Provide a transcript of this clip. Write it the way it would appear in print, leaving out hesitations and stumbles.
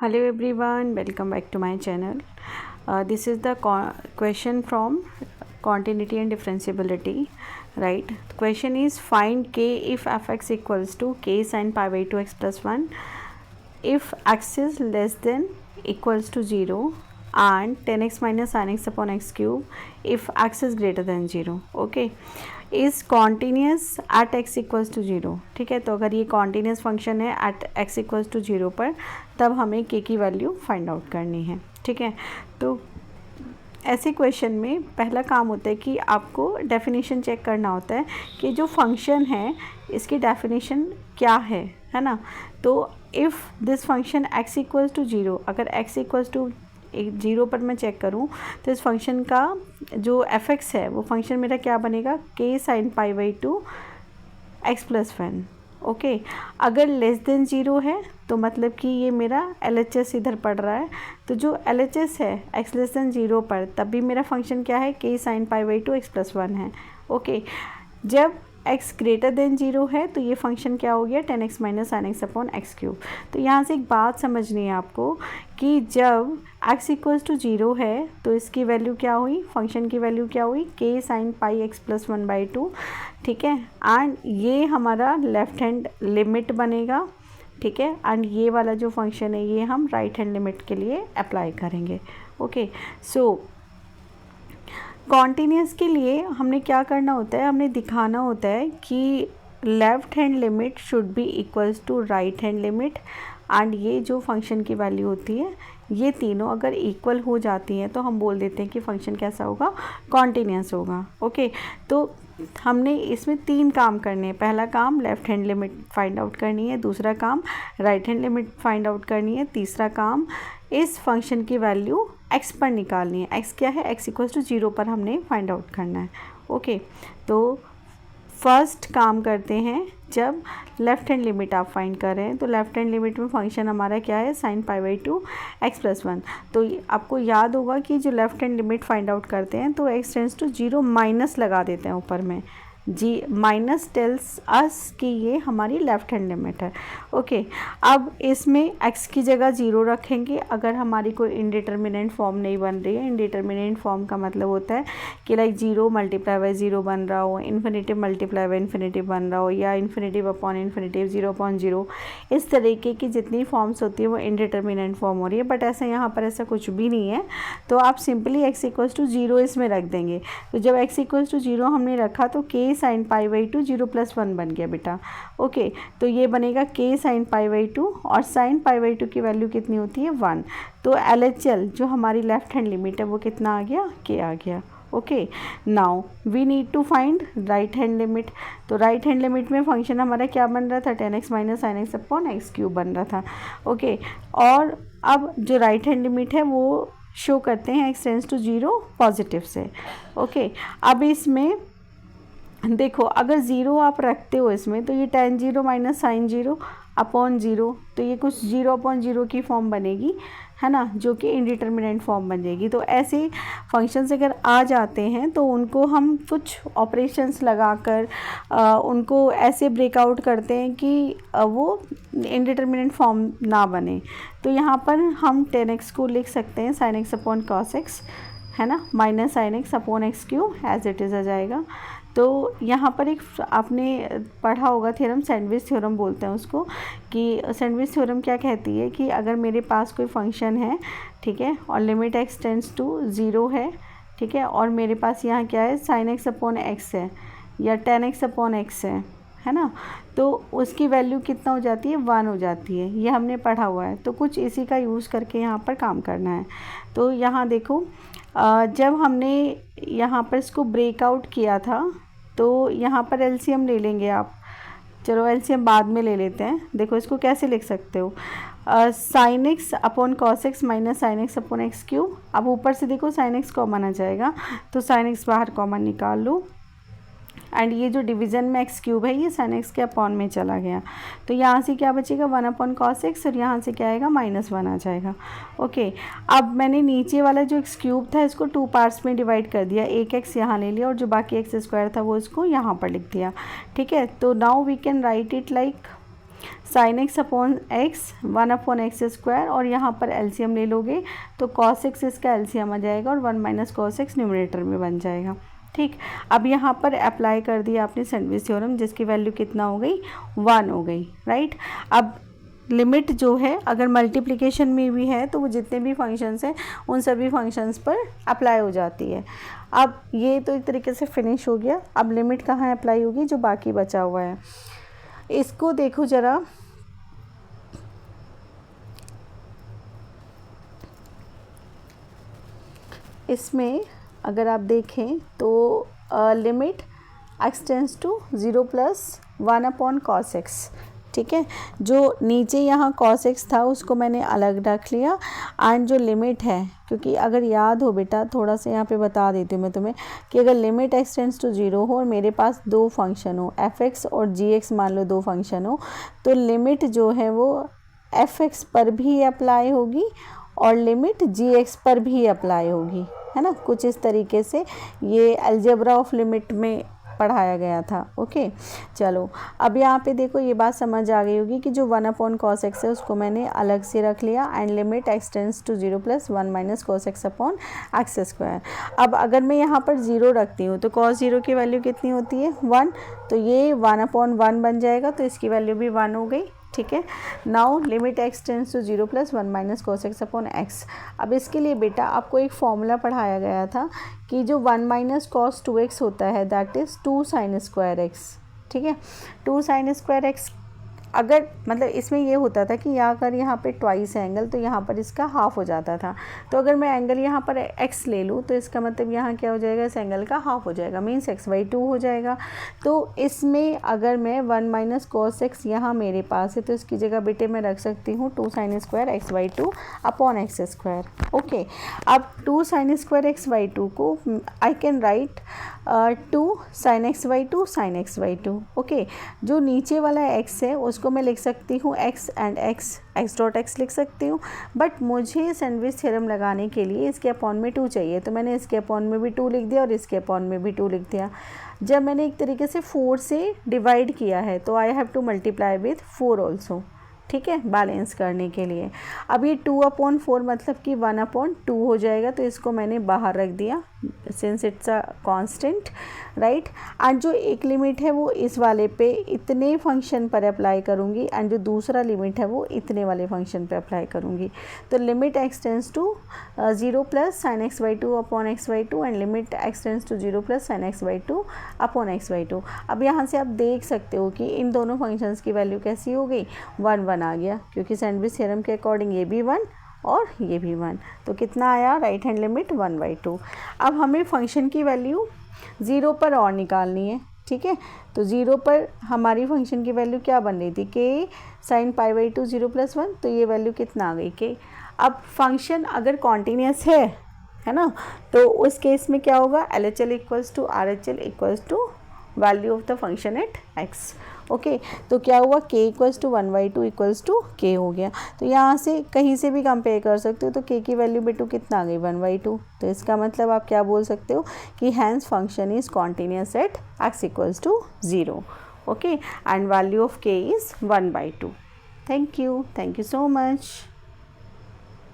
Hello everyone, welcome back to my channel. This is the question from continuity and differentiability, right? The question is find k if fx equals to k sin pi by 2x plus 1 if x is less than equals to 0 and 10x minus sin x upon x cube if x is greater than 0. Okay, is continuous at x equals to 0. ठीक है, तो अगर ये continuous function है at x equals to 0 पर, तब हमें k की वैल्यू फाइंड आउट करनी है. ठीक है, तो ऐसे क्वेश्चन में पहला काम होता है कि आपको डेफिनेशन चेक करना होता है कि जो फंक्शन है इसकी डेफिनेशन क्या है ना. तो if this function x equals to 0, अगर x इक्वल्स टू 0 पर मैं चेक करूं तो इस फंक्शन का जो fx है वो फंक्शन मेरा क्या बनेगा, k sin pi by 2 x plus 1. Okay, अगर लेस देन 0 है तो मतलब कि ये मेरा LHS इधर पड़ रहा है. तो जो LHS है x लेस देन 0 पर, तब भी मेरा फंक्शन क्या है, k sin pi by 2 x plus 1 है. ओके, जब x ग्रेटर देन 0 है तो ये फंक्शन क्या हो गया, 10x minus sin x upon x cube. तो यहाँ से एक बात समझनी है आपको कि जब x इक्वल्स टू 0 है तो इसकी वैल्यू क्या हुई, फंक्शन की वैल्यू क्या हुई, k sin pi x plus 1 by 2. ठीक है, एंड ये हमारा लेफ्ट हैंड लिमिट बनेगा. ठीक है, एंड ये वाला जो फंक्शन है ये हम राइट हैंड लिमिट के लिए अप्लाई करेंगे. ओके, सो कॉन्टीन्यूस के लिए हमने क्या करना होता है, हमने दिखाना होता है कि left hand limit should be equals to right hand limit. And ये जो फंक्शन की वैल्यू होती है ये तीनों अगर इक्वल हो जाती हैं तो हम बोल देते हैं कि फंक्शन कैसा होगा, कॉन्टीन्यूस होगा. ओके, तो हमने इसमें 3 काम करने हैं. पहला काम left hand limit find out करनी है, दूसरा काम right hand limit find out करनी है, तीसरा काम इस फंक्शन की वैल्यू x पर निकालनी है. x क्या है, x इक्वल्स टू 0 पर हमने फाइंड आउट करना है. ओके, तो फर्स्ट काम करते हैं, जब लेफ़्ट हैंड लिमिट आप फाइंड कर रहे हैं तो लेफ़्ट हैंड लिमिट में फंक्शन हमारा क्या है, sin pi by 2 x plus 1. तो आपको याद होगा कि जो left hand limit find out करते हैं तो x टेंड्स टू 0 माइनस लगा देते हैं ऊपर में. जी, माइनस टेल्स अस कि ये हमारी लेफ़्ट हैंड लिमिट है. ओके, अब इसमें x की जगह 0 रखेंगे अगर हमारी कोई इनडिटर्मिनेंट फॉर्म नहीं बन रही है. इनडिटर्मिनेंट फॉर्म का मतलब होता है कि लाइक 0 मल्टीप्लाई बाई 0 बन रहा हो, इन्फिनेटिव मल्टीप्लाई बाई इन्फिनेटिव बन रहा हो, या इन्फिनेटिव अपॉन इन्फिनेटिव 0 अपॉन 0. इस तरीके की जितनी फॉर्म्स होती है वो इनडिटर्मिनेंट फॉर्म हो रही है. बट ऐसा यहाँ पर ऐसा कुछ भी नहीं है, तो आप सिंपली x इक्वल्स टू 0 इसमें रख देंगे. तो जब x इक्वल्स टू 0 हमने रखा तो k sin pi by 2 0 plus 1 बन गया बेटा. ओके, तो ये बनेगा k sin पाई बाई 2 और sin पाई बाई 2 की वैल्यू कितनी होती है, 1. तो LHL जो हमारी लेफ़्ट हैंड लिमिट है वो कितना आ गया, k आ गया. Okay, now we need to find right hand limit. तो राइट हैंड लिमिट में फंक्शन हमारा क्या बन रहा था, 10x minus sin x upon x cube बन रहा था. ओके, और अब जो राइट हैंड लिमिट है वो शो करते हैं x टेंड्स टू 0 पॉजिटिव से. ओके, अब इसमें देखो अगर 0 आप रखते हो इसमें तो ये tan 0 माइनस साइन 0 अपॉन 0, तो ये कुछ 0 अपॉन 0 की फॉर्म बनेगी, है ना, जो कि इनडिटर्मिनेंट फॉर्म बन जाएगी. तो ऐसे फंक्शंस अगर आ जाते हैं तो उनको हम कुछ ऑपरेशंस लगाकर उनको ऐसे ब्रेकआउट करते हैं कि वो इनडिटर्मिनेंट फॉर्म ना बने. तो यहाँ पर हम 10x को लिख सकते हैं sin x upon cos x, है ना, minus sin x upon x cube as it is आ जाएगा. तो यहाँ पर एक आपने पढ़ा होगा थ्योरम, सैंडविच थ्योरम बोलते हैं उसको, कि सैंडविच थ्योरम क्या कहती है कि अगर मेरे पास कोई फंक्शन है, ठीक है, और लिमिट x टेंड्स टू 0 है, ठीक है, और मेरे पास यहाँ क्या है, sin x अपॉन एक्स है या tan x अपॉन एक्स है ना, तो उसकी वैल्यू कितना हो जाती है, 1 हो जाती है. ये हमने पढ़ा हुआ है. तो कुछ इसी का यूज़ करके यहाँ पर काम करना है. तो यहाँ देखो जब हमने यहाँ पर इसको ब्रेकआउट किया था तो यहाँ पर एलसीएम ले लेंगे आप. चलो एलसीएम बाद में ले लेते हैं. देखो इसको कैसे लिख सकते हो, sign x upon cos x minus sign x upon x cube. अब ऊपर से देखो साइन एक्स कॉमन आ जाएगा तो साइन एक्स बाहर कॉमन निकाल लो, एंड ये जो डिवीज़न में एक्स क्यूब है ये साइन एक्स के अपॉन में चला गया. तो यहाँ से क्या बचेगा, 1 अपॉन कॉस एक्स, और यहाँ से क्या आएगा, -1 आ जाएगा. ओके, अब मैंने नीचे वाला जो एक्स क्यूब था इसको 2 पार्ट्स में डिवाइड कर दिया. एक एक्स यहाँ ले लिया और जो बाकी एक्स स्क्वायर था वो इसको यहाँ पर लिख दिया. ठीक है, तो now we can write it like sine x upon x 1 upon x square, और यहाँ पर एलसीएम ले लोगे तो कॉस एक्स इसका एलसीएम आ जाएगा और 1 माइनस कॉस एक्स न्यूमरेटर में बन जाएगा। ठीक, अब यहाँ पर अप्लाई कर दिया आपने सैंडविच थ्योरम, जिसकी वैल्यू कितना हो गई 1 हो गई, राइट। अब लिमिट जो है अगर मल्टीप्लिकेशन में भी है तो वो जितने भी फंक्शंस हैं उन सभी फंक्शंस पर अप्लाई हो जाती है। अब ये तो एक तरीके से फिनिश हो गया। अब लिमिट कहाँ अप्लाई होगी, जो बाकी बचा हुआ है इसको देखो ज़रा। इसमें अगर आप देखें तो limit x tends to 0 plus 1 upon cos x, ठीक है। जो नीचे यहाँ कॉस एक्स था उसको मैंने अलग रख लिया, एंड जो लिमिट है, क्योंकि अगर याद हो बेटा थोड़ा सा यहाँ पे बता देती हूँ मैं तुम्हें कि अगर लिमिट एक्स टेंस टू 0 हो और मेरे पास दो फंक्शन हो एफ एक्स और जी एक्स, मान लो दो फंक्शन हो, तो लिमिट जो है वो एफ एक्स पर भी अप्लाई होगी और लिमिट जी एक्स पर भी अप्लाई होगी, है ना। कुछ इस तरीके से ये अलजेब्रा ऑफ लिमिट में पढ़ाया गया था। ओके, चलो अब यहाँ पे देखो ये बात समझ आ गई होगी कि जो 1 अपॉन कॉस एक्स है उसको मैंने अलग से रख लिया, and limit x tends to 0 plus 1 minus cos x upon x square. अब अगर मैं यहाँ पर 0 रखती हूँ तो कॉस 0 की वैल्यू कितनी होती है 1, तो ये 1 अपॉन 1 बन जाएगा, तो इसकी वैल्यू भी 1 हो गई, ठीक है। Now limit x tends to 0 plus 1 minus cos x upon x. अब इसके लिए बेटा आपको एक फॉर्मूला पढ़ाया गया था कि जो 1 माइनस कॉस 2x होता है that is 2 sine square x, ठीक है। 2 साइन स्क्वायर एक्स, अगर मतलब इसमें ये होता था कि अगर यहाँ पे ट्वाइस एंगल तो यहाँ पर इसका हाफ हो जाता था, तो अगर मैं एंगल यहाँ पर x ले लूँ तो इसका मतलब यहाँ क्या हो जाएगा, इस एंगल का हाफ हो जाएगा, मीन्स x/2 हो जाएगा। तो इसमें अगर मैं 1 माइनस कॉस एक्स यहाँ मेरे पास है तो इसकी जगह बेटे मैं रख सकती हूँ 2 sine square x/2 upon x square. Okay, अब 2 साइन स्क्वायर x/2 को I can write 2 sine x/2 sine x/2। ओके, जो नीचे वाला x है उसको मैं लिख सकती हूँ x and x dot x लिख सकती हूँ, बट मुझे सैंडविच थ्योरम लगाने के लिए इसके अपॉन में 2 चाहिए, तो मैंने इसके अपॉन में भी 2 लिख दिया और इसके अपॉन में भी 2 लिख दिया। जब मैंने एक तरीके से 4 से डिवाइड किया है तो I have to multiply with 4 also, ठीक है, बैलेंस करने के लिए। अब ये 2/4 मतलब कि 1/2 हो जाएगा, तो इसको मैंने बाहर रख दिया since it's a constant, right. And जो एक लिमिट है वो इस वाले पे इतने फंक्शन पर अप्लाई करूँगी, एंड जो दूसरा लिमिट है वो इतने वाले फंक्शन पे अप्लाई करूँगी। तो limit x tends to 0 plus sine x/2 upon x/2 and limit x tends to 0 plus sine x/2 upon x/2। अब यहाँ से आप देख सकते हो कि इन दोनों फंक्शंस की वैल्यू कैसी हो गई, 1 1 आ गया, क्योंकि सैंडविच थ्योरम के अकॉर्डिंग ये भी 1 और ये भी 1, तो कितना आया, राइट हैंड लिमिट 1/2। अब हमें फंक्शन की वैल्यू 0 पर और निकालनी है, ठीक है। तो 0 पर हमारी फंक्शन की वैल्यू क्या बन रही थी, k साइन π/2 0 प्लस 1, तो ये वैल्यू कितना आ गई k। अब फंक्शन अगर कॉन्टीन्यूस है ना, तो उस केस में क्या होगा, LHL equals to RHL equals to value of the function at x। Okay, तो क्या हुआ, k equals to 1/2 equals to k हो गया। तो यहाँ से कहीं से भी कंपेयर कर सकते हो, तो k की वैल्यू बेटू कितना आ गई 1/2। तो इसका मतलब आप क्या बोल सकते हो कि hence function is continuous at x equals to 0। Okay, and value of k is 1/2। Thank you so much.